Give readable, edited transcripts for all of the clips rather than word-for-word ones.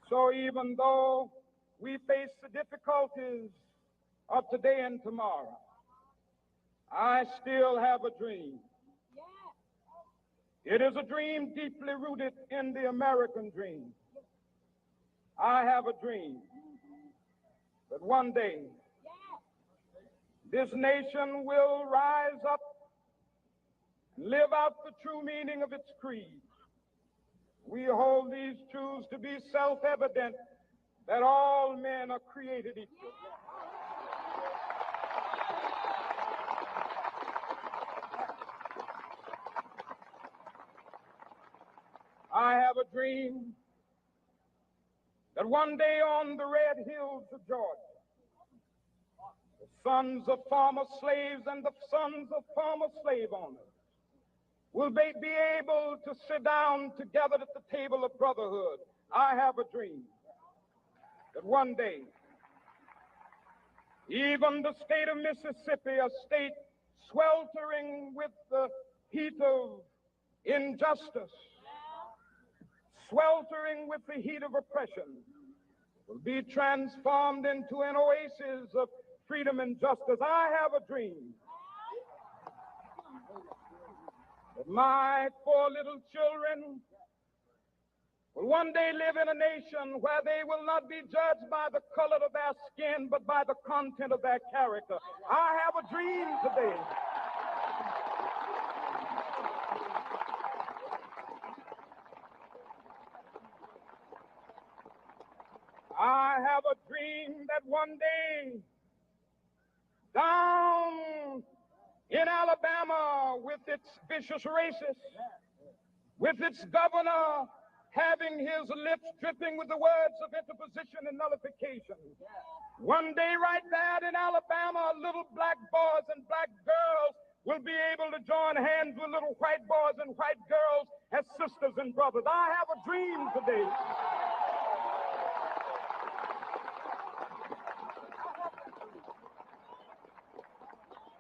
So even though we face the difficulties of today and tomorrow, I still have a dream. It is a dream deeply rooted in the American dream. I have a dream that one day this nation will rise up and live out the true meaning of its creed. We hold these truths to be self-evident, that all men are created equal. I have a dream that one day on the red hills of Georgia, the sons of former slaves and the sons of former slave owners will be able to sit down together at the table of brotherhood. I have a dream that one day, even the state of Mississippi, a state sweltering with the heat of injustice, sweltering with the heat of oppression, will be transformed into an oasis of freedom and justice. I have a dream that my 4 little children will one day live in a nation where they will not be judged by the color of their skin, but by the content of their character. I have a dream today I have a dream that one day down in Alabama, with its vicious racists, with its governor having his lips dripping with the words of interposition and nullification, one day right there in Alabama, little black boys and black girls will be able to join hands with little white boys and white girls as sisters and brothers. I have a dream today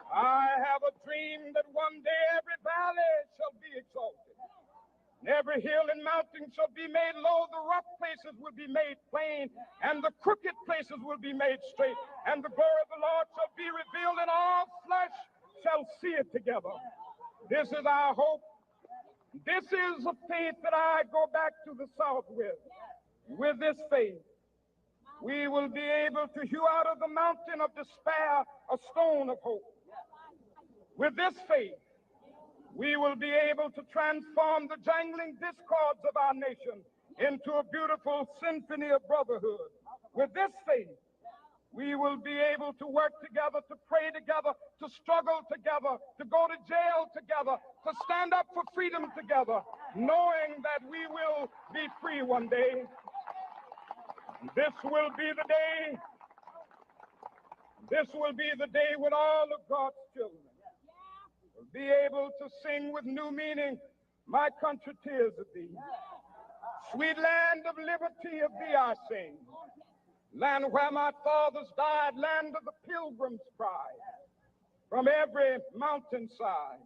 I have a dream that one day every valley shall be exalted, and every hill and mountain shall be made low. The rough places will be made plain, and the crooked places will be made straight, and the glory of the Lord shall be revealed, and all flesh shall see it together. This is our hope. This is a faith that I go back to the South with. With this faith, we will be able to hew out of the mountain of despair a stone of hope. With this faith, we will be able to transform the jangling discords of our nation into a beautiful symphony of brotherhood. With this faith, we will be able to work together, to pray together, to struggle together, to go to jail together, to stand up for freedom together, knowing that we will be free one day. This will be the day. This will be the day when all of God's children will be able to sing with new meaning, my country, tears of thee. Sweet land of liberty, of thee I sing. Land where my fathers died, land of the pilgrim's pride. From every mountainside,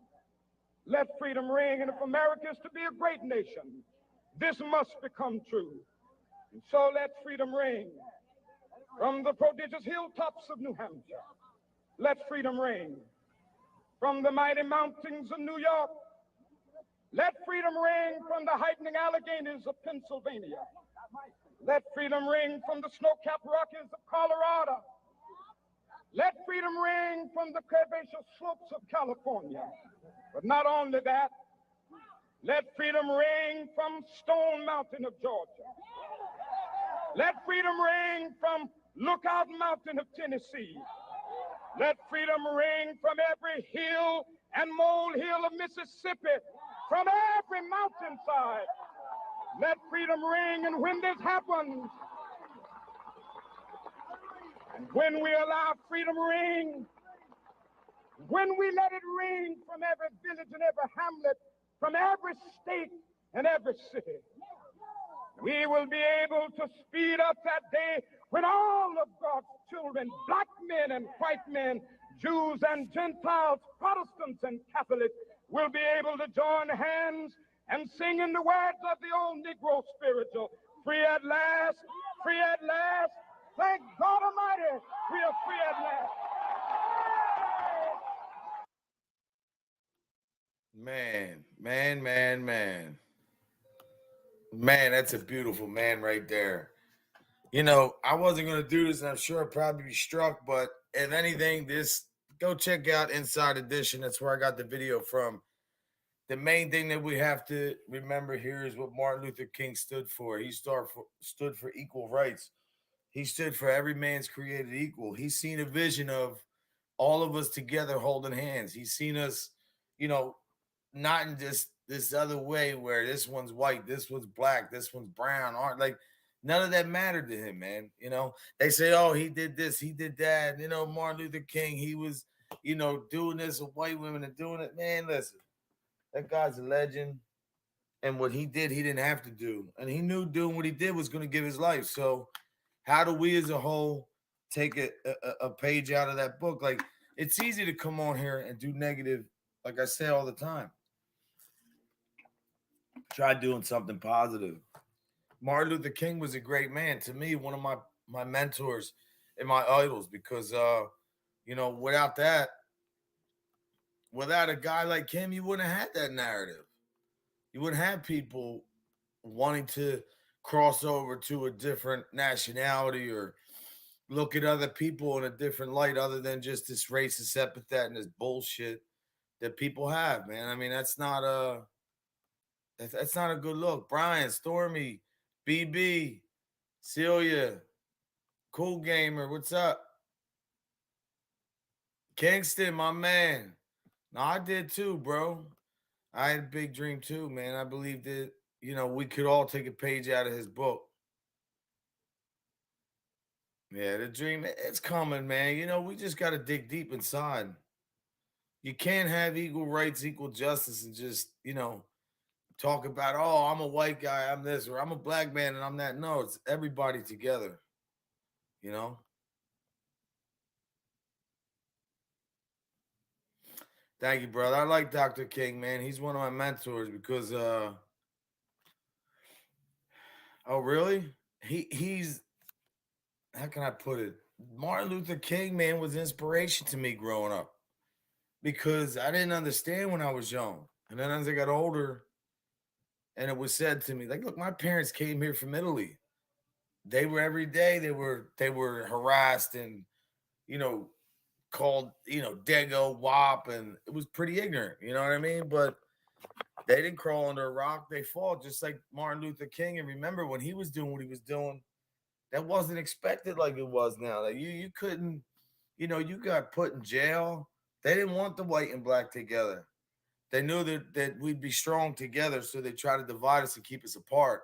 let freedom ring. And if America is to be a great nation, this must become true. And so let freedom ring. From the prodigious hilltops of New Hampshire, let freedom ring. From the mighty mountains of New York, let freedom ring. From the heightening Alleghanies of Pennsylvania, let freedom ring. From the snow-capped Rockies of Colorado, let freedom ring. From the curvaceous slopes of California. But not only that, let freedom ring from Stone Mountain of Georgia. Let freedom ring from Lookout Mountain of Tennessee. Let freedom ring from every hill and molehill of Mississippi, from every mountainside. Let freedom ring. And when this happens, and when we allow freedom ring, when we let it ring from every village and every hamlet, from every state and every city, we will be able to speed up that day when all of God's children, black men and white men, Jews and Gentiles, Protestants and Catholics, will be able to join hands and singing the words of the old Negro spiritual. Free at last, free at last. Thank God Almighty, we are free at last. Man, that's a beautiful man right there. You know, I wasn't going to do this, and I'm sure I'd probably be struck, but if anything, this go check out Inside Edition. That's where I got the video from. The main thing that we have to remember here is what Martin Luther King stood for. He stood for equal rights. He stood for every man's created equal. He's seen a vision of all of us together holding hands. He's seen us, you know, not in just this other way where this one's white, this one's black, this one's brown. Aren't like none of that mattered to him, man. You know, they say, oh, he did this, he did that. You know, Martin Luther King, he was, you know, doing this with white women and doing it. Man, listen, that guy's a legend. And what he did, he didn't have to do. And he knew doing what he did was going to give his life. So, how do we as a whole take a page out of that book? Like, it's easy to come on here and do negative, like I say all the time. Try doing something positive. Martin Luther King was a great man to me, one of my mentors and my idols, because you know, without a guy like him, you wouldn't have had that narrative. You wouldn't have people wanting to cross over to a different nationality or look at other people in a different light other than just this racist epithet and this bullshit that people have, man. I mean, that's not a good look. Brian, Stormy, BB, Celia, Cool Gamer, what's up? Kingston, my man. No, I did too, bro. I had a big dream too, man. I believed that, you know, we could all take a page out of his book. Yeah, the dream, it's coming, man. You know, we just got to dig deep inside. You can't have equal rights, equal justice, and just, you know, talk about, oh, I'm a white guy, I'm this, or I'm a black man and I'm that. No, it's everybody together, you know? Thank you, brother. I like Dr. King, man. He's one of my mentors because oh really? He's how can I put it? Martin Luther King, man, was inspiration to me growing up because I didn't understand when I was young. And then as I got older, and it was said to me, like, look, my parents came here from Italy. They were every day they were harassed and, you know, called, you know, Dego, WAP, and it was pretty ignorant, you know what I mean? But they didn't crawl under a rock, they fought just like Martin Luther King. And remember when he was doing what he was doing, that wasn't expected like it was now. Like you couldn't, you know, you got put in jail. They didn't want the white and black together. They knew that we'd be strong together, so they tried to divide us and keep us apart.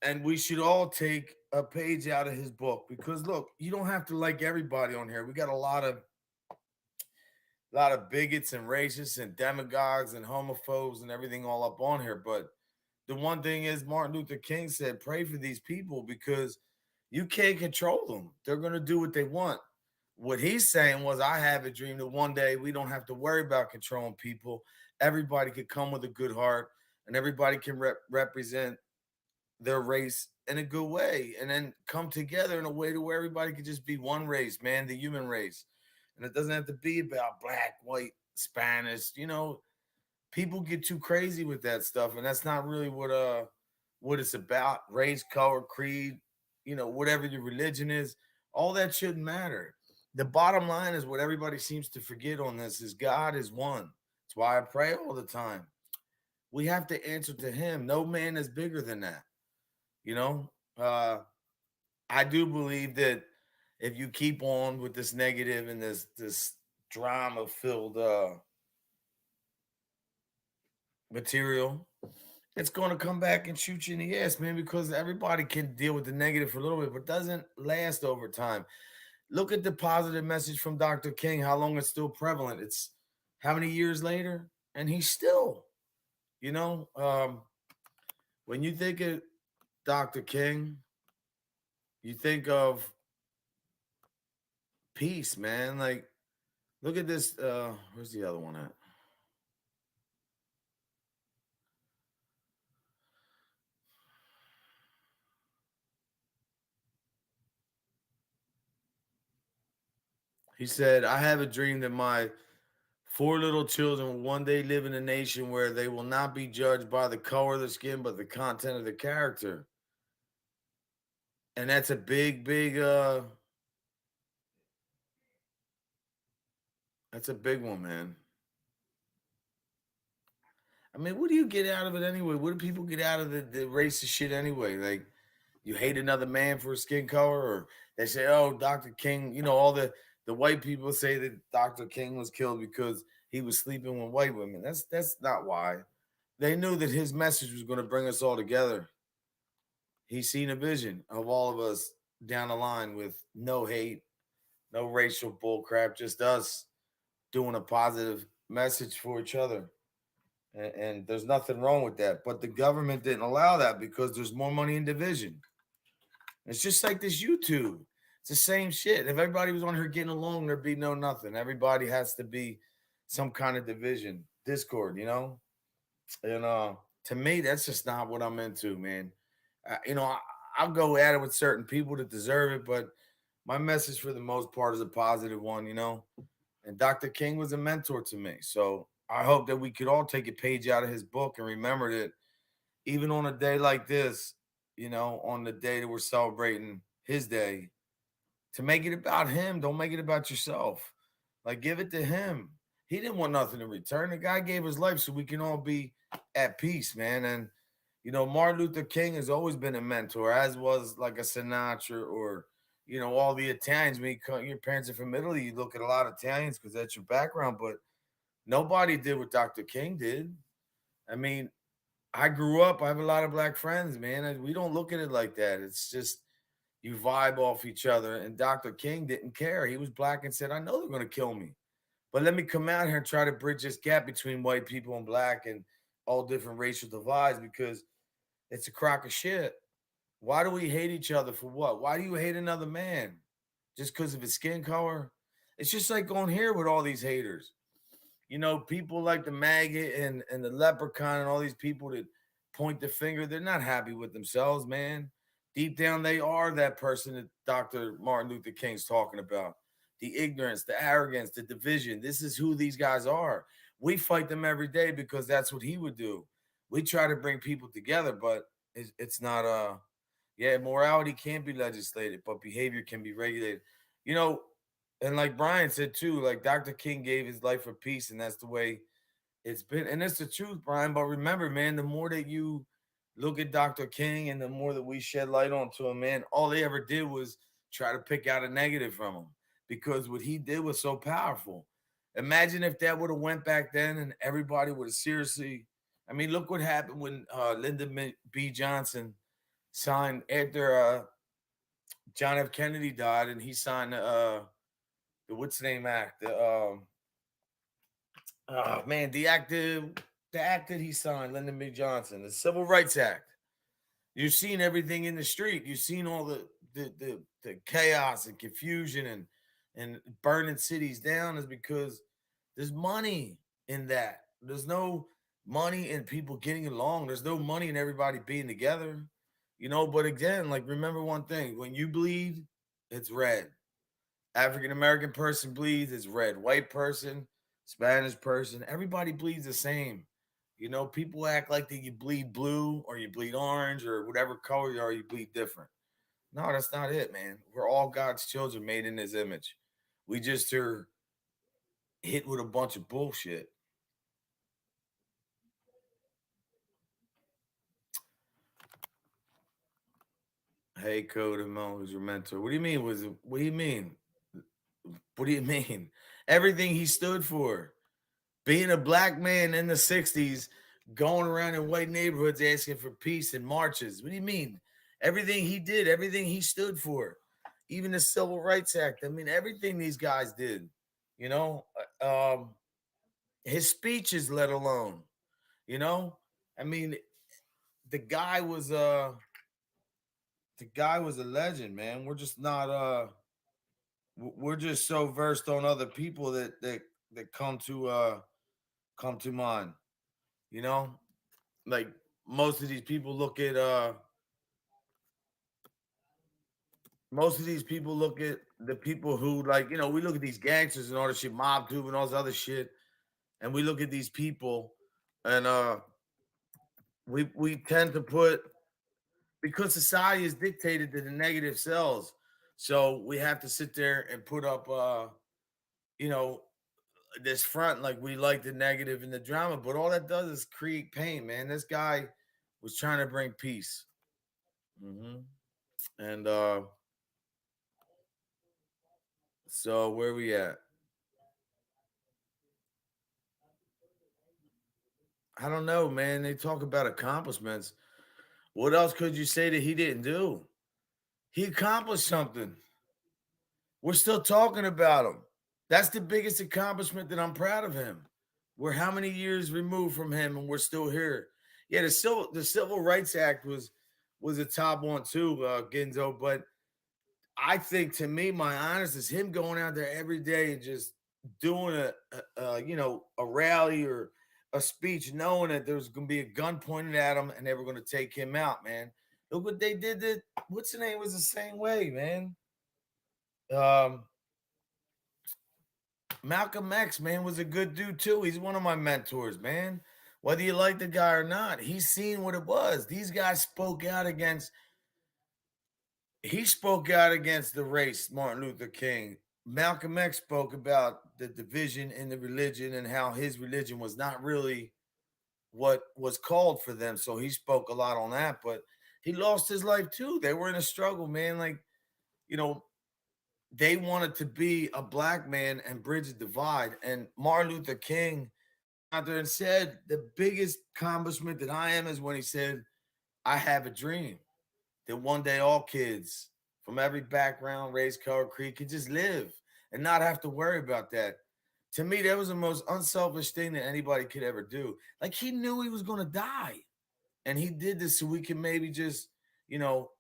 And we should all take a page out of his book because look, you don't have to like everybody on here. We got a lot of bigots and racists and demagogues and homophobes and everything all up on here. But the one thing is, Martin Luther King said, pray for these people because you can't control them. They're going to do what they want. What he's saying was, I have a dream that one day we don't have to worry about controlling people. Everybody could come with a good heart and everybody can represent their race in a good way and then come together in a way to where everybody could just be one race, man, the human race. And it doesn't have to be about black, white, Spanish. You know, people get too crazy with that stuff, and that's not really what it's about. Race, color, creed, you know, whatever your religion is, all that shouldn't matter. The bottom line is what everybody seems to forget on this is God is one. That's why I pray all the time. We have to answer to him. No man is bigger than that. You know, I do believe that if you keep on with this negative and this drama filled material, it's going to come back and shoot you in the ass, man, because everybody can deal with the negative for a little bit, but doesn't last over time. Look at the positive message from Dr. King, how long it's still prevalent. It's how many years later, and he's still, you know, when you think of Dr. King, you think of peace, man. Like, look at this. Where's the other one at? He said, I have a dream that my four little children will one day live in a nation where they will not be judged by the color of their skin, but the content of their character. And that's a that's a big one, man. I mean, what do you get out of it anyway? What do people get out of the racist shit anyway? Like, you hate another man for his skin color, or they say, "Oh, Dr. King," all the white people say that Dr. King was killed because he was sleeping with white women. That's not why. They knew that his message was going to bring us all together. He's seen a vision of all of us down the line with no hate, no racial bullcrap, just us doing a positive message for each other. And there's nothing wrong with that. But the government didn't allow that because there's more money in division. It's just like this YouTube. It's the same shit. If everybody was on here getting along, there'd be no nothing. Everybody has to be some kind of division, discord. And to me, that's just not what I'm into, man. I'll go at it with certain people that deserve it, but my message for the most part is a positive one. And Dr. King was a mentor to me. So I hope that we could all take a page out of his book and remember that even on a day like this, on the day that we're celebrating his day, to make it about him. Don't make it about yourself. Like, give it to him. He didn't want nothing in return. The guy gave his life so we can all be at peace, man. And Martin Luther King has always been a mentor, as was like a Sinatra or all the Italians. When your parents are from Italy, you look at a lot of Italians because that's your background. But nobody did what Dr. King did. I mean, I grew up. I have a lot of black friends, man. And we don't look at it like that. It's just you vibe off each other. And Dr. King didn't care. He was black and said, I know they're going to kill me, but let me come out here and try to bridge this gap between white people and black and all different racial divides because it's a crock of shit. Why do we hate each other for what? Why do you hate another man? Just because of his skin color? It's just like going here with all these haters. People like the maggot and the leprechaun and all these people that point the finger, they're not happy with themselves, man. Deep down, they are that person that Dr. Martin Luther King's talking about. The ignorance, the arrogance, the division. This is who these guys are. We fight them every day because that's what he would do. We try to bring people together, but it's not yeah, morality can't be legislated, but behavior can be regulated. You know, and like Brian said too, like Dr. King gave his life for peace, and that's the way it's been. And it's the truth, Brian. But remember, man, the more that you look at Dr. King and the more that we shed light onto him, man, all they ever did was try to pick out a negative from him because what he did was so powerful. Imagine if that would have went back then and everybody would have seriously. I mean, look what happened when Lyndon B. Johnson signed after John F. Kennedy died, and he signed the what's the name act? Oh man, the act that he signed, Lyndon B. Johnson, the Civil Rights Act. You've seen everything in the street. You've seen all the chaos and confusion and burning cities down is because there's money in that. There's no money in people getting along. There's no money in everybody being together. But again, like remember one thing: when you bleed, it's red. African American person bleeds, it's red. White person, Spanish person, everybody bleeds the same. People act like that you bleed blue or you bleed orange or whatever color you are, you bleed different. No, that's not it, man. We're all God's children made in his image. We just are hit with a bunch of bullshit. Hey, Code Mo, who's your mentor? What do you mean? What do you mean? What do you mean? Everything he stood for. Being a black man in the 60s, going around in white neighborhoods asking for peace and marches. What do you mean? Everything he did, everything he stood for, even the Civil Rights Act. I mean, everything these guys did, you know, his speeches, let alone, you know, I mean, the guy was a legend, man. We're just not we're just so versed on other people that come to mind, you know? Like most of these people look at most of these people look at the people who, like, we look at these gangsters and all this shit, Mob Tube and all this other shit, and we look at these people, and we tend to put, because society is dictated to the negative sells, so we have to sit there and put up you know this front like we like the negative and the drama, but all that does is create pain, man. This guy was trying to bring peace. Hmm. And so where we at? I don't know, man. They talk about accomplishments. What else could you say that he didn't do? He accomplished something. We're still talking about him. That's the biggest accomplishment that I'm proud of him. We're how many years removed from him, and we're still here. Yeah, the Civil Rights Act was a top one too, Ginzo. But I think, to me, my honest is him going out there every day and just doing a rally or a speech, knowing that there was going to be a gun pointed at him and they were going to take him out. Man, look what they did. What's the name was the same way, man. Um, Malcolm X, man, was a good dude too. He's one of my mentors, man. Whether you like the guy or not, he's seen what it was. These guys spoke out against. He spoke out against the race, Martin Luther King. Malcolm X spoke about the division in the religion and how his religion was not really what was called for them. So he spoke a lot on that, but he lost his life too. They were in a struggle, man. Like, you know, they wanted to be a black man and bridge the divide. And Martin Luther King out there and said the biggest accomplishment that I am is when he said, I have a dream that one day all kids from every background, race, color, creed could just live and not have to worry about that. To me, that was the most unselfish thing that anybody could ever do. Like, he knew he was going to die, and he did this so we can maybe just, you know,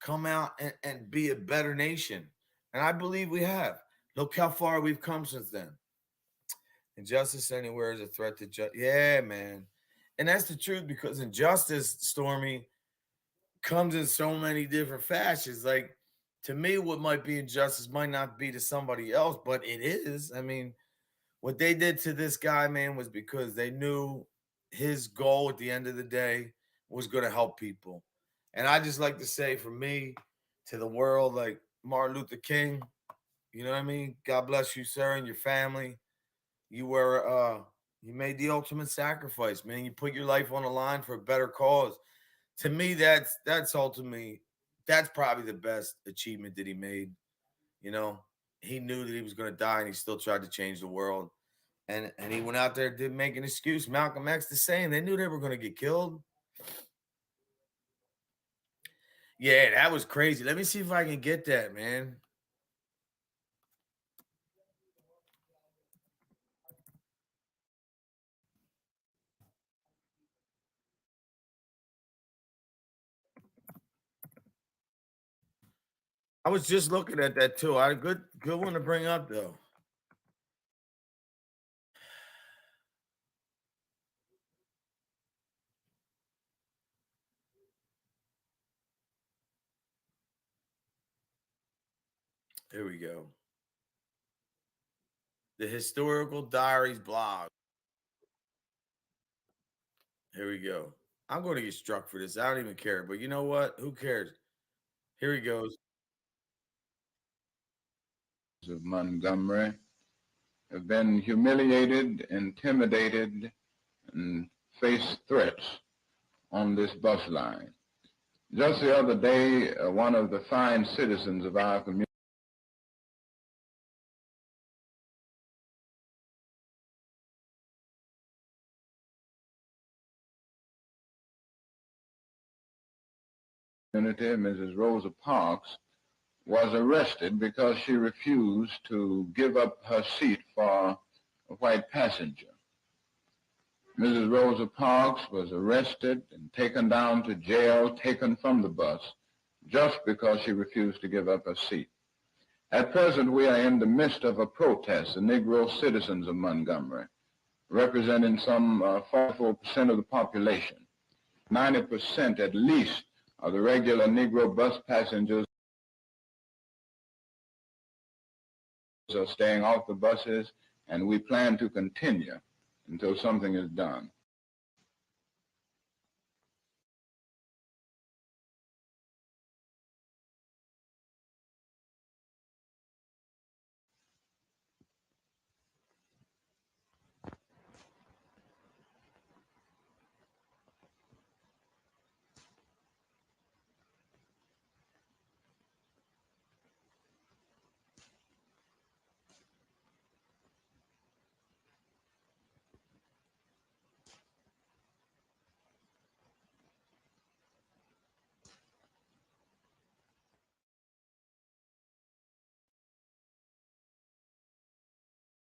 come out and be a better nation. And I believe we have. Look how far we've come since then. Injustice anywhere is a threat to justice. Yeah, man. And that's the truth, because injustice, Stormy, comes in so many different fashions. Like, to me, what might be injustice might not be to somebody else, but it is. I mean, what they did to this guy, man, was because they knew his goal at the end of the day was going to help people. And I just like to say, for me, to the world, like Martin Luther King, you know what I mean? God bless you, sir, and your family. You were you made the ultimate sacrifice, man. You put your life on the line for a better cause. To me, that's ultimately, that's probably the best achievement that he made. You know, he knew that he was going to die, and he still tried to change the world. And he went out there, didn't make an excuse. Malcolm X the same. They knew they were going to get killed. Yeah, that was crazy. Let me see if I can get that, man. I was just looking at that too. I good one to bring up though. Here we go. The Historical Diaries blog. Here we go. I'm going to get struck for this. I don't even care. But you know what? Who cares? Here he goes. Of Montgomery have been humiliated, intimidated, and face threats on this bus line. Just the other day, one of the fine citizens of our community Mrs. Rosa Parks, was arrested because she refused to give up her seat for a white passenger. Mrs. Rosa Parks was arrested and taken down to jail, taken from the bus, just because she refused to give up her seat. At present, we are in the midst of a protest, the Negro citizens of Montgomery, representing some 44% of the population. 90% at least of the regular Negro bus passengers are staying off the buses, and we plan to continue until something is done.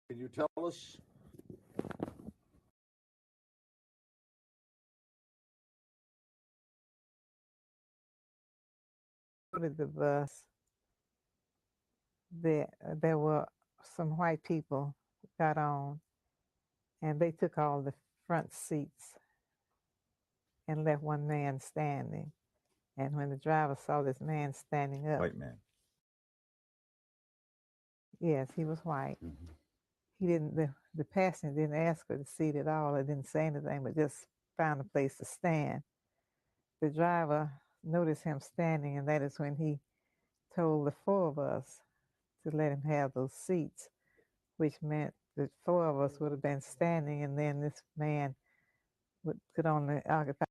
Can you tell us? Boarded the bus, there were some white people got on, and they took all the front seats and left one man standing. And when the driver saw this man standing up, White man. yes, he was white. Mm-hmm. He didn't. The passenger didn't ask for the seat at all. It didn't say anything, but just found a place to stand. The driver noticed him standing, and that is when he told the four of us to let him have those seats, which meant that four of us would have been standing, and then this man could only occupy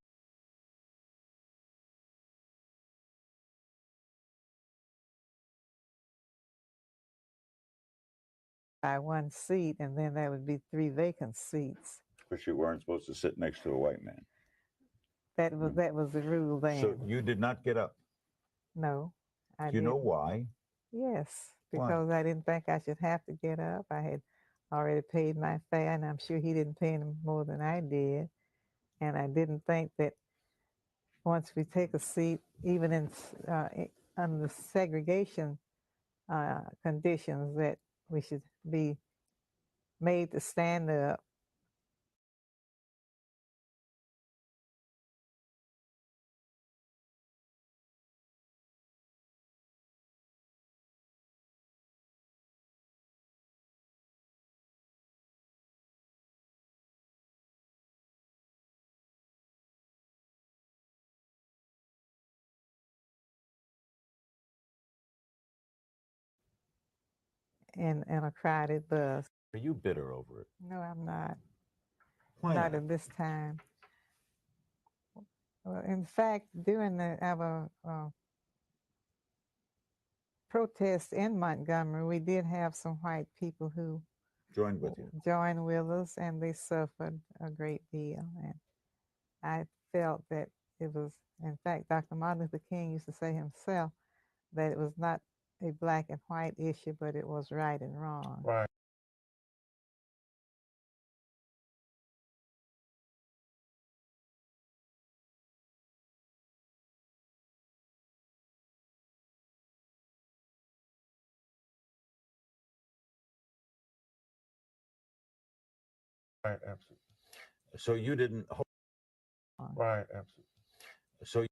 one seat, and then there would be 3 vacant seats. But you weren't supposed to sit next to a white man. That was the rule then. So you did not get up. No, I Do you know didn't. why? Yes, Why? because I didn't think I should have to get up. I had already paid my fare, and I'm sure he didn't pay any more than I did. And I didn't think that once we take a seat, even in under segregation conditions, that we should be made to stand up. In a crowded bus. Are you bitter over it? No, I'm not. Why Not at this time. Well, in fact, during our protest in Montgomery, we did have some white people who Joined with you. joined with us, and they suffered a great deal. And I felt that it was, in fact, Dr. Martin Luther King used to say himself that it was not a black and white issue, but it was right and wrong. Right. Right, absolutely. So you didn't hold. Right, absolutely. So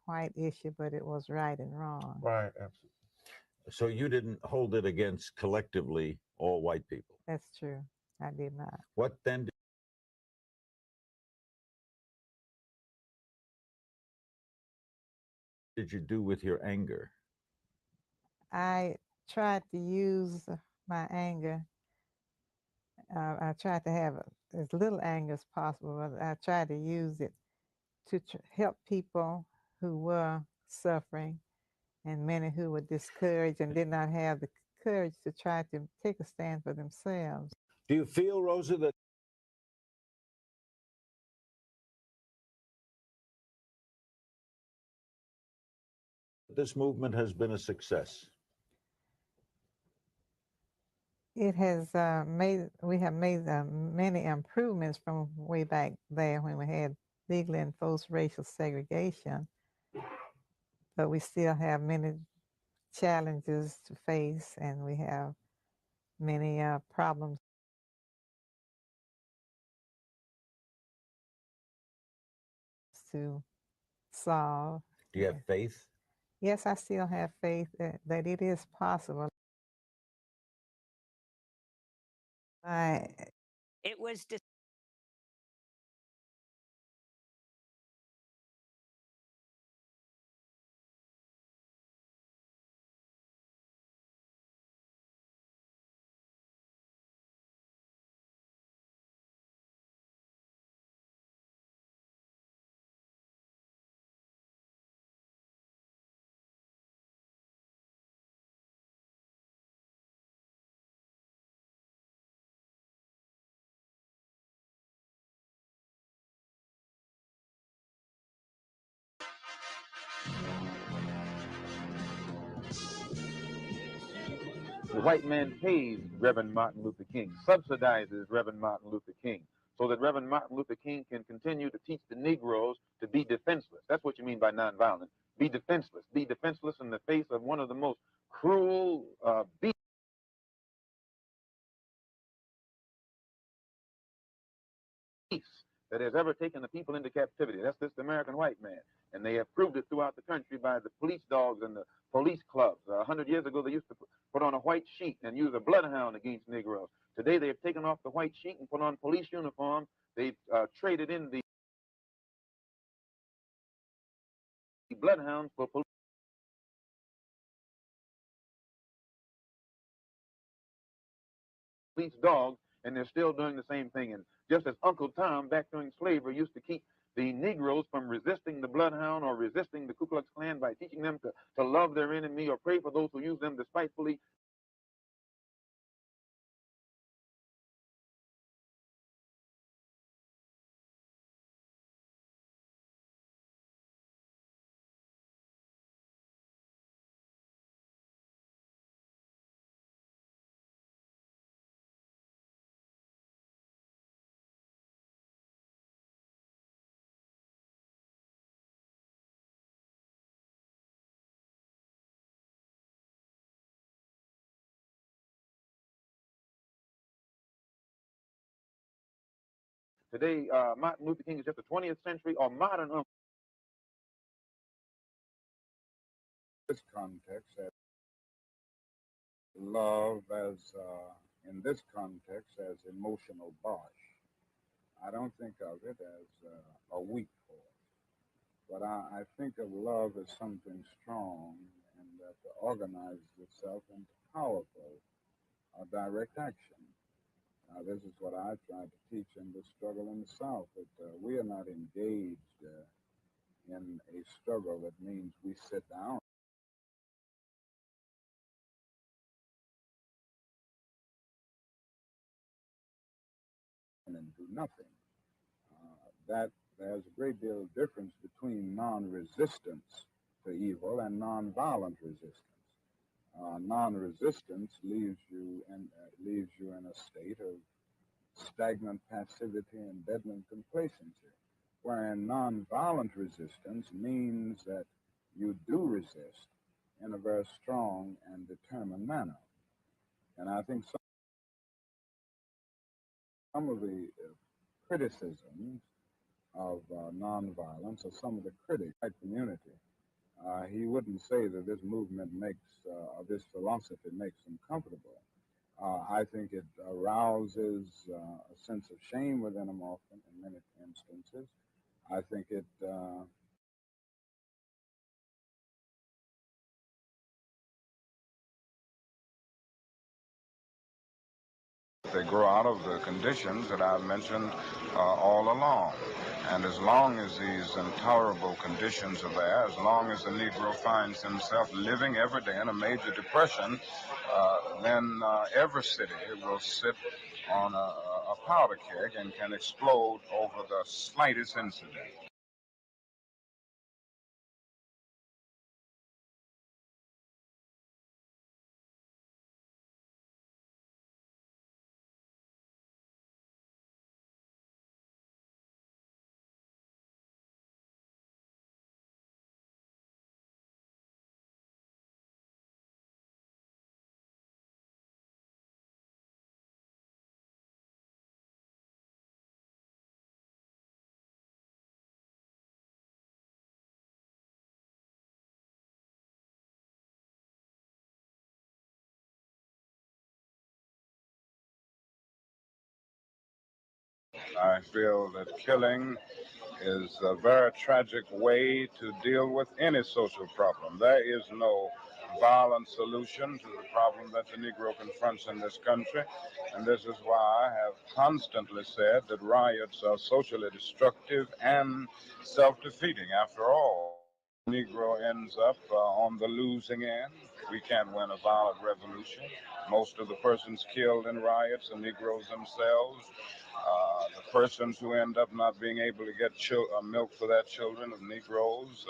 White issue, but it was right and wrong. right, absolutely. So you didn't hold it against collectively all white people. That's true. I did not. What then did you do with your anger? I tried to use my anger. I tried to have as little anger as possible, but I tried to use it to help people who were suffering and many who were discouraged and did not have the courage to try to take a stand for themselves. Do you feel, Rosa, that this movement has been a success? It has we have made many improvements from way back there when we had legally enforced racial segregation, but we still have many challenges to face, and we have many problems to solve. Do you have faith? Yes, I still have faith that it is possible. I It was The white man pays Reverend Martin Luther King, subsidizes Reverend Martin Luther King, so that Reverend Martin Luther King can continue to teach the Negroes to be defenseless. That's what you mean by nonviolent. Be defenseless. Be defenseless in the face of one of the most cruel beasts that has ever taken the people into captivity. That's this American white man. And they have proved it throughout the country by the police dogs and the police clubs. 100 years ago, they used to put on a white sheet and use a bloodhound against Negroes. Today, they have taken off the white sheet and put on police uniforms. They've traded in the bloodhounds for police dogs, and they're still doing the same thing. And just as Uncle Tom, back during slavery, used to keep the Negroes from resisting the bloodhound or resisting the Ku Klux Klan by teaching them to love their enemy or pray for those who use them despitefully, today Martin Luther King is just a 20th century or modern uncle. This context, love as, in this context, as emotional bosh. I don't think of it as a weak force, but I think of love as something strong and that organizes itself into powerful direct action. This is what I try to teach in the struggle in the South, that we are not engaged in a struggle that means we sit down and do nothing. That there's a great deal of difference between non-resistance to evil and non-violent resistance. Non-resistance leaves you in a state of stagnant passivity and bedlam complacency, wherein non-violent resistance means that you do resist in a very strong and determined manner. And I think some of the criticisms of nonviolence or some of the critics of the community, he wouldn't say that this movement or this philosophy makes them comfortable. I think it arouses a sense of shame within them often in many instances. I think it they grow out of the conditions that I've mentioned all along. And as long as these intolerable conditions are there, as long as the Negro finds himself living every day in a major depression, then every city will sit on a powder keg and can explode over the slightest incident. I feel that killing is a very tragic way to deal with any social problem. There is no violent solution to the problem that the Negro confronts in this country, and this is why I have constantly said that riots are socially destructive and self-defeating. After all, the Negro ends up on the losing end. We can't win a violent revolution. Most of the persons killed in riots are Negroes themselves. The persons who end up not being able to get milk for their children of Negroes.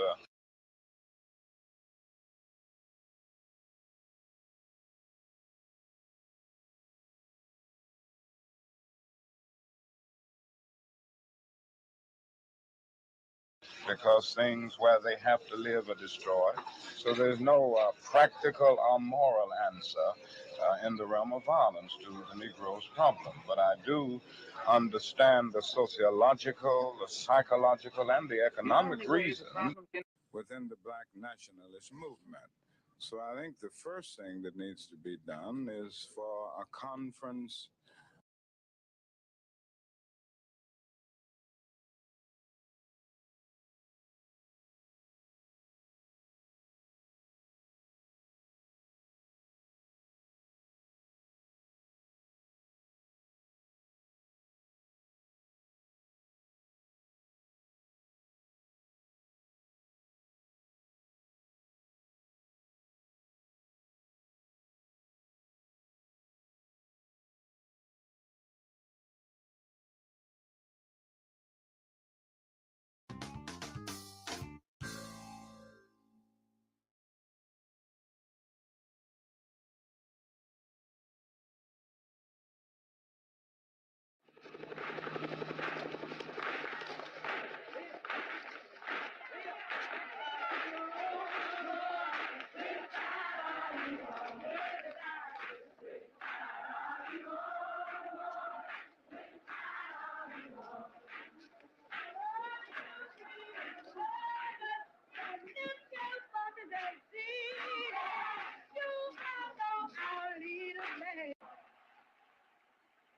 Because things where they have to live are destroyed. So there's no practical or moral answer in the realm of violence to the Negro's problem. But I do understand the sociological, the psychological, and the economic reasons within the black nationalist movement. So I think the first thing that needs to be done is for a conference.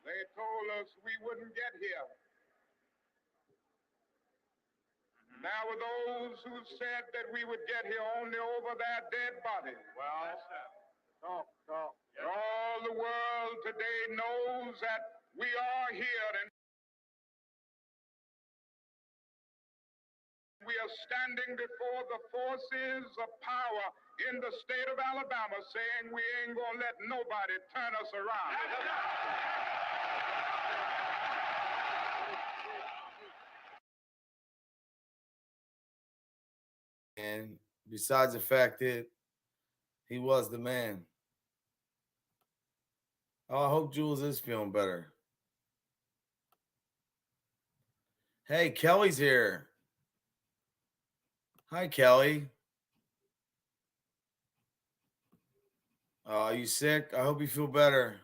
They told us we wouldn't get here. Now are those who said that we would get here only over their dead bodies. Well, talk. All the world today knows that we are here and we are standing before the forces of power in the state of Alabama saying we ain't gonna let nobody turn us around. And besides the fact that he was the man. Oh, I hope Jules is feeling better. Hey, Kelly's here. Hi, Kelly. Are you sick? I hope you feel better.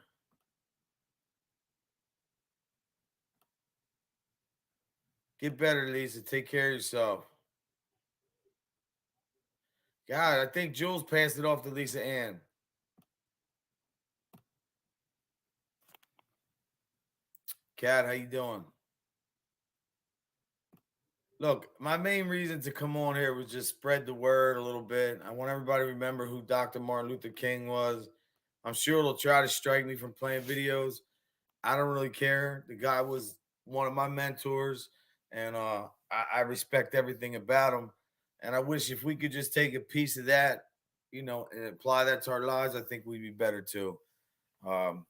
Get better, Lisa. Take care of yourself. God, I think Jules passed it off to Lisa Ann. Kat, how you doing? Look, my main reason to come on here was just spread the word a little bit. I want everybody to remember who Dr. Martin Luther King was. I'm sure they'll try to strike me from playing videos. I don't really care. The guy was one of my mentors, and I respect everything about him. And I wish if we could just take a piece of that, and apply that to our lives, I think we'd be better too. Um,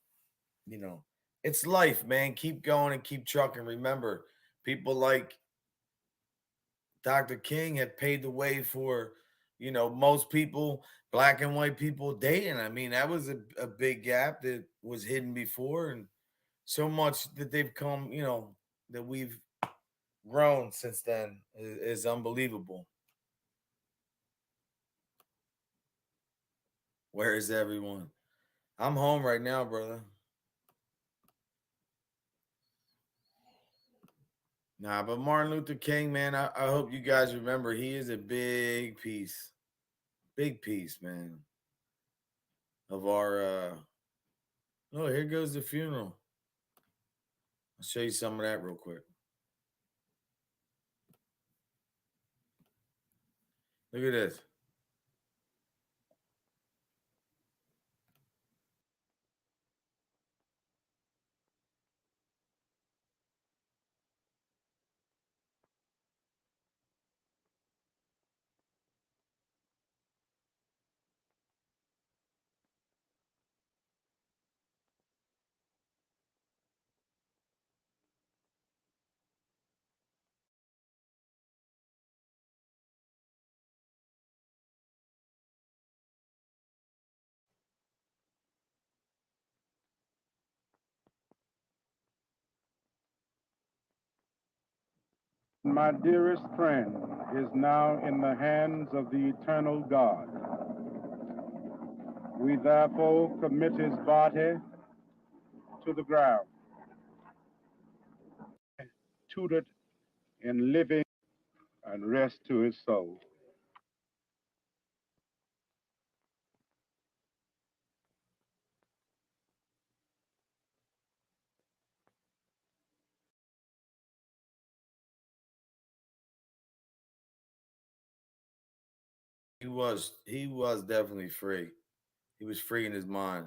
it's life, man. Keep going and keep trucking. Remember, people like Dr. King had paved the way for, most people, black and white people dating. I mean, that was a big gap that was hidden before. And so much that they've come, that we've grown since then is unbelievable. Where is everyone? I'm home right now, brother. Nah, but Martin Luther King, man, I hope you guys remember he is a big piece, man, of our oh, here goes the funeral. I'll show you some of that real quick. Look at this. My dearest friend is now in the hands of the eternal God. We therefore commit his body to the ground, tutored in living, and rest to his soul. He was definitely free. He was free in his mind.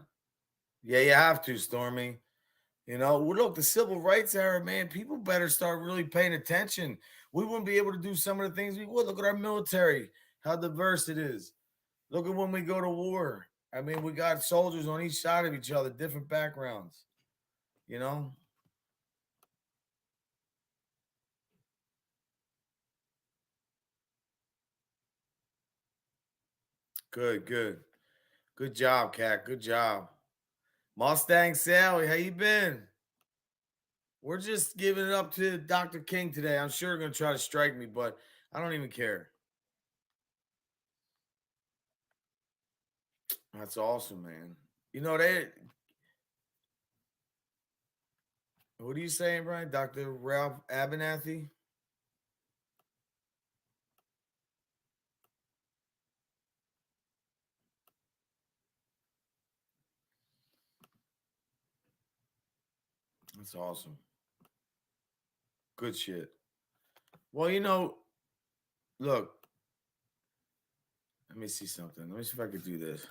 Yeah, you have to, Stormy. You know, well, look, the civil rights era, man, people better start really paying attention. We wouldn't be able to do some of the things we would. Look at our military, how diverse it is. Look at when we go to war. I mean, we got soldiers on each side of each other, different backgrounds. You know? Good, good. Good job, Cat. Good job. Mustang Sally, how you been? We're just giving it up to Dr. King today. I'm sure going to try to strike me, but I don't even care. That's awesome, man. You know, what are you saying, Brian? Dr. Ralph Abernathy? That's awesome. Good shit. Well, you know, look, let me see something. Let me see if I could do this.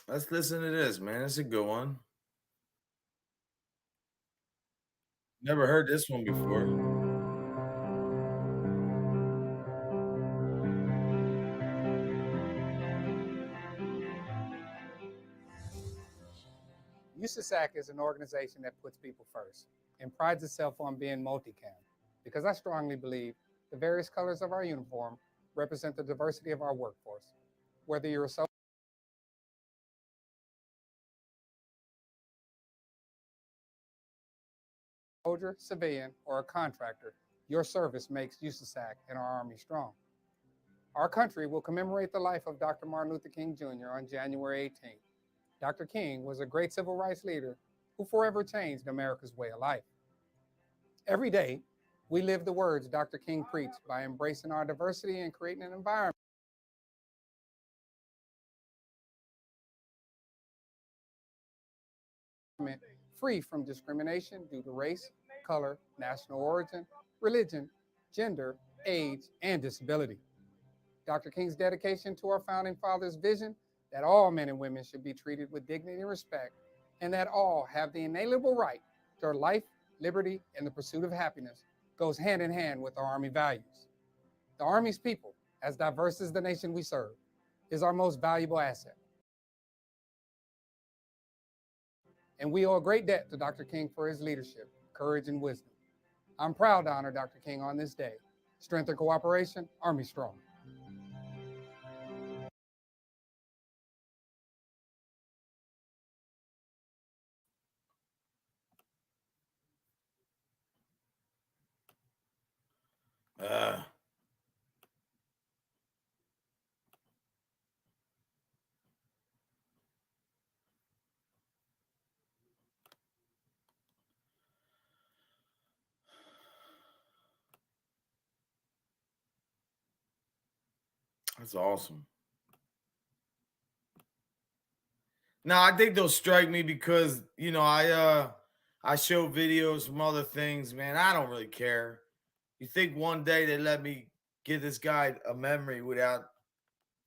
Let's listen to this, man. It's a good one. Never heard this one before. USASAC is an organization that puts people first and prides itself on being multicam, because I strongly believe the various colors of our uniform represent the diversity of our workforce. Whether you're a soldier, civilian, or a contractor, your service makes USASAC and our Army strong. Our country will commemorate the life of Dr. Martin Luther King Jr. on January 18th. Dr. King was a great civil rights leader who forever changed America's way of life. Every day, we live the words Dr. King preached by embracing our diversity and creating an environment free from discrimination due to race, color, national origin, religion, gender, age, and disability. Dr. King's dedication to our founding fathers' vision that all men and women should be treated with dignity and respect, and that all have the inalienable right to life, liberty, and the pursuit of happiness goes hand in hand with our Army values. The Army's people, as diverse as the nation we serve, is our most valuable asset. And we owe a great debt to Dr. King for his leadership, courage, and wisdom. I'm proud to honor Dr. King on this day. Strength and cooperation, Army strong. That's awesome. Now I think they'll strike me because I show videos from other things, man. I don't really care. You think one day they let me give this guy a memory without,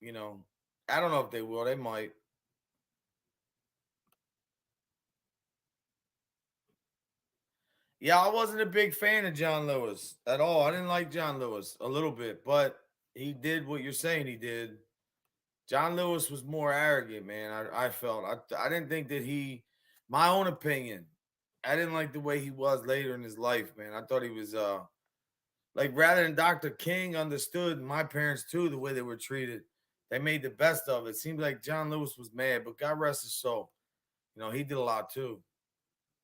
you know, I don't know if they will. They might. Yeah, I wasn't a big fan of John Lewis at all. I didn't like John Lewis a little bit, but he did what you're saying he did. John Lewis was more arrogant, man. I felt I didn't think that my own opinion. I didn't like the way he was later in his life, man. I thought he was like rather than Dr. King understood, and my parents too, the way they were treated. They made the best of it. It seemed like John Lewis was mad, but God rest his soul. He did a lot too.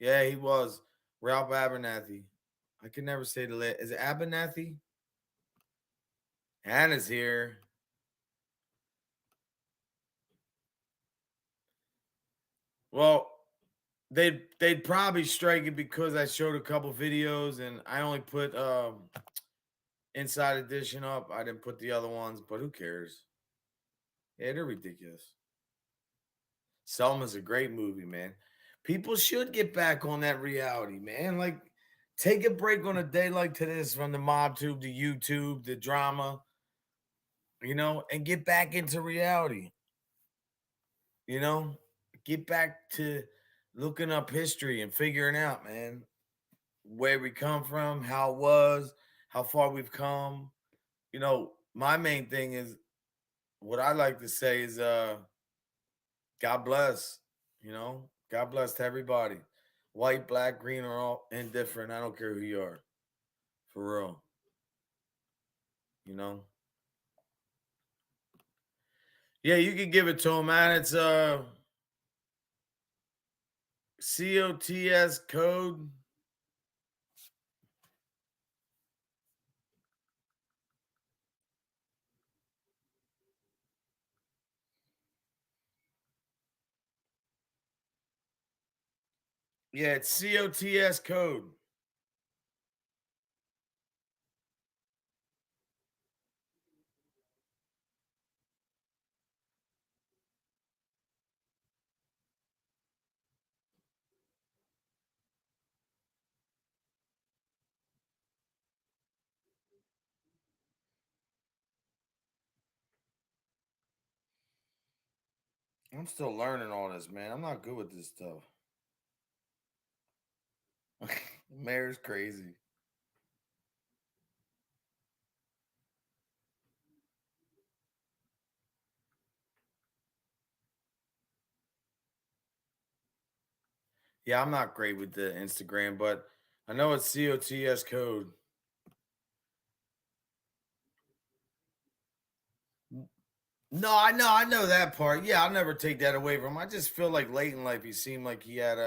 Yeah, he was. Ralph Abernathy. I can never say the last. Is it Abernathy? Hannah's here. Well, they'd probably strike it because I showed a couple videos and I only put Inside Edition up. I didn't put the other ones, but who cares? Yeah, they're ridiculous. Selma's a great movie, man. People should get back on that reality, man. Like, take a break on a day like this from the mob tube, the YouTube, the drama, and get back into reality. Get back to looking up history and figuring out, man, where we come from, how it was, how far we've come. My main thing is what I like to say is God bless, God bless to everybody. White, black, green, or all indifferent. I don't care who you are. For real. Yeah, you can give it to him, man. It's COTS code. Yeah, it's COTS code. I'm still learning all this, man. I'm not good with this stuff. Mayor's crazy. Yeah, I'm not great with the Instagram, but I know it's COTS code. No, I know that part. Yeah, I'll never take that away from him. I just feel like late in life he seemed like he had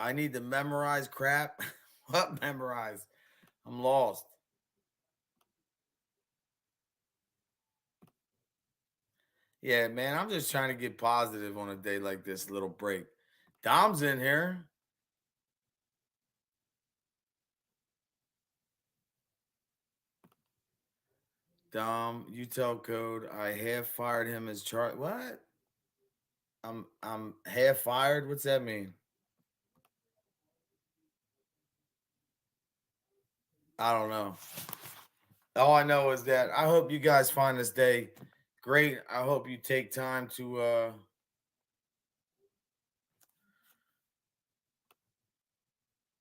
I need to memorize crap. What memorize? I'm lost. Yeah, man, I'm just trying to get positive on a day like this, little break. Dom's in here. Dom, you tell code. I half fired him as chart. What? I'm half fired. What's that mean? I don't know. All I know is that I hope you guys find this day great. I hope you take time to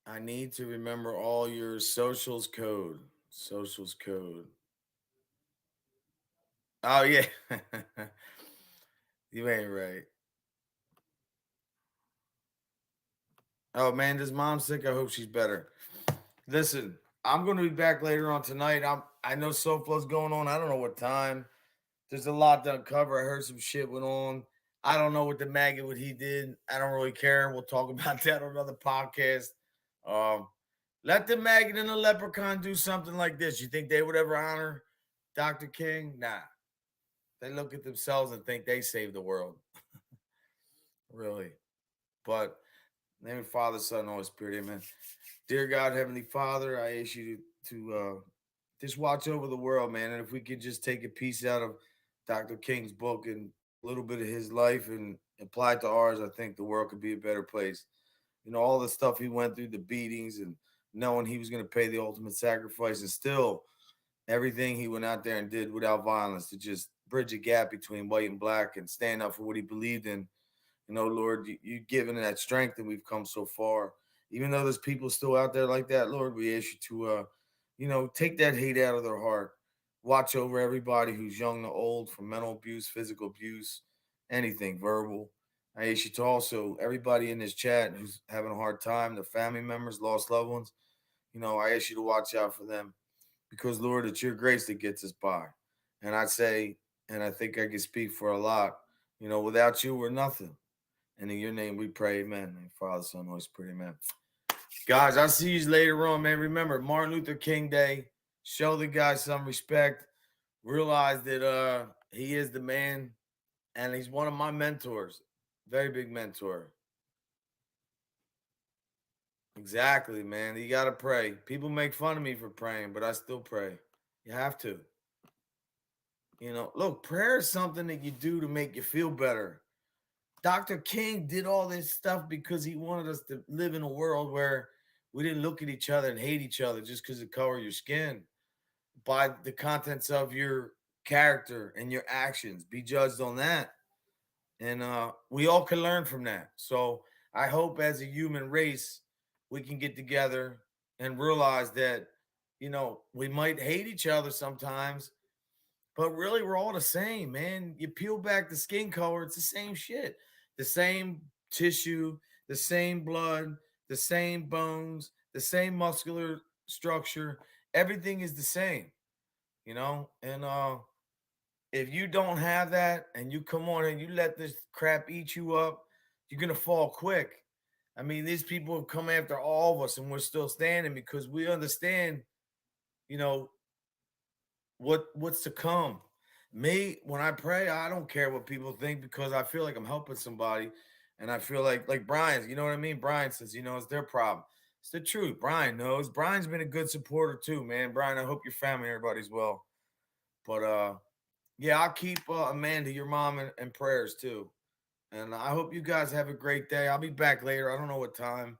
I need to remember all your socials code. Socials code. Oh yeah. You ain't right. Oh man, does mom sick? I hope she's better. Listen, I'm going to be back later on tonight. I know SoFlo's going on. I don't know what time. There's a lot to uncover. I heard some shit went on. I don't know what the maggot what he did. I don't really care. We'll talk about that on another podcast. Let the maggot and the leprechaun do something like this. You think they would ever honor Dr. King? Nah. They look at themselves and think they saved the world. Really. But name of Father, Son, Holy Spirit, amen. Dear God, Heavenly Father, I ask you to just watch over the world, man. And if we could just take a piece out of Dr. King's book and a little bit of his life and apply it to ours, I think the world could be a better place. You know, all the stuff he went through, the beatings, and knowing he was going to pay the ultimate sacrifice, and still everything he went out there and did without violence to just bridge a gap between white and black and stand up for what he believed in. You know, Lord, you've given that strength and we've come so far. Even though there's people still out there like that, Lord, we ask you to, take that hate out of their heart. Watch over everybody who's young to old, from mental abuse, physical abuse, anything verbal. I ask you to also, everybody in this chat who's having a hard time, their family members, lost loved ones, I ask you to watch out for them because, Lord, it's your grace that gets us by. And I say, and I think I can speak for a lot, without you, we're nothing. And in your name we pray, amen. And Father, Son, Holy Spirit, amen. Guys, I'll see you later on, man. Remember, Martin Luther King Day. Show the guy some respect. Realize that he is the man, and he's one of my mentors. Very big mentor. Exactly, man. You got to pray. People make fun of me for praying, but I still pray. You have to. Look, prayer is something that you do to make you feel better. Dr. King did all this stuff because he wanted us to live in a world where we didn't look at each other and hate each other just because of the color of your skin. By the contents of your character and your actions, be judged on that. And we all can learn from that. So I hope as a human race, we can get together and realize that, we might hate each other sometimes, but really we're all the same, man. You peel back the skin color, it's the same shit. The same tissue, the same blood, the same bones, the same muscular structure. Everything is the same, and if you don't have that and you come on and you let this crap eat you up, you're gonna fall quick. I mean, these people have come after all of us and we're still standing because we understand, you know, what's to come. Me, when I pray, I don't care what people think because I feel like I'm helping somebody. And I feel like Brian's, you know what I mean? Brian says, it's their problem. It's the truth. Brian knows. Brian's been a good supporter too, man. Brian, I hope your family, everybody's well. But yeah, I'll keep Amanda, your mom, in prayers too. And I hope you guys have a great day. I'll be back later. I don't know what time.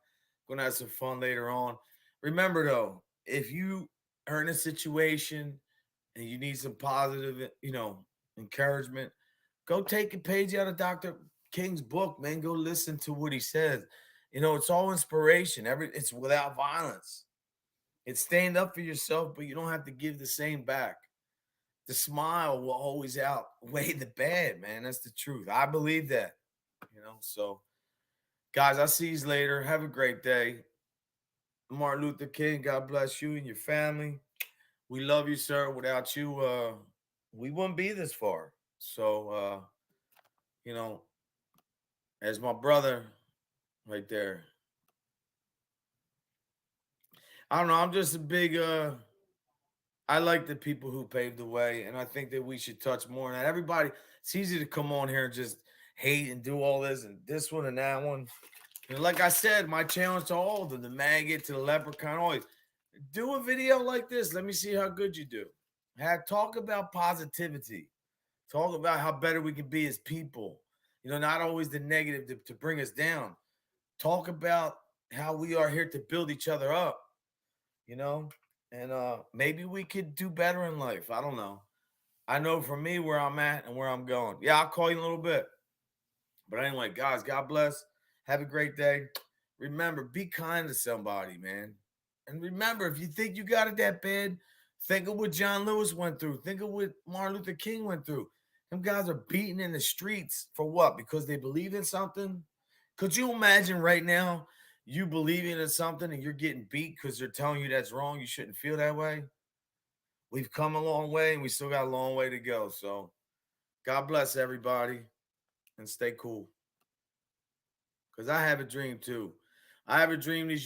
Gonna have some fun later on. Remember though, if you are in a situation and you need some positive, encouragement, go take a page out of Dr. King's book, man. Go listen to what he says. It's all inspiration. It's without violence. It's stand up for yourself, but you don't have to give the same back. The smile will always outweigh the bad, man. That's the truth. I believe that, So, guys, I'll see you later. Have a great day. Martin Luther King, God bless you and your family. We love you, sir. Without you, we wouldn't be this far. So, as my brother right there, I don't know. I'm just a big, I like the people who paved the way, and I think that we should touch more on that. Everybody, it's easy to come on here and just hate and do all this and this one and that one. And like I said, my challenge to all of them, the maggot to the leprechaun, always do a video like this. Let me see how good you do. Talk about positivity. Talk about how better we can be as people. Not always the negative to bring us down. Talk about how we are here to build each other up, and maybe we could do better in life. I don't know. I know for me where I'm at and where I'm going. Yeah, I'll call you in a little bit. But anyway, guys, God bless. Have a great day. Remember, be kind to somebody, man. And remember, if you think you got it that bad, think of what John Lewis went through. Think of what Martin Luther King went through. Them guys are beaten in the streets for what? Because they believe in something? Could you imagine right now you believing in something and you're getting beat because they're telling you that's wrong? You shouldn't feel that way. We've come a long way and we still got a long way to go. So God bless everybody and stay cool. Because I have a dream too. I have a dream these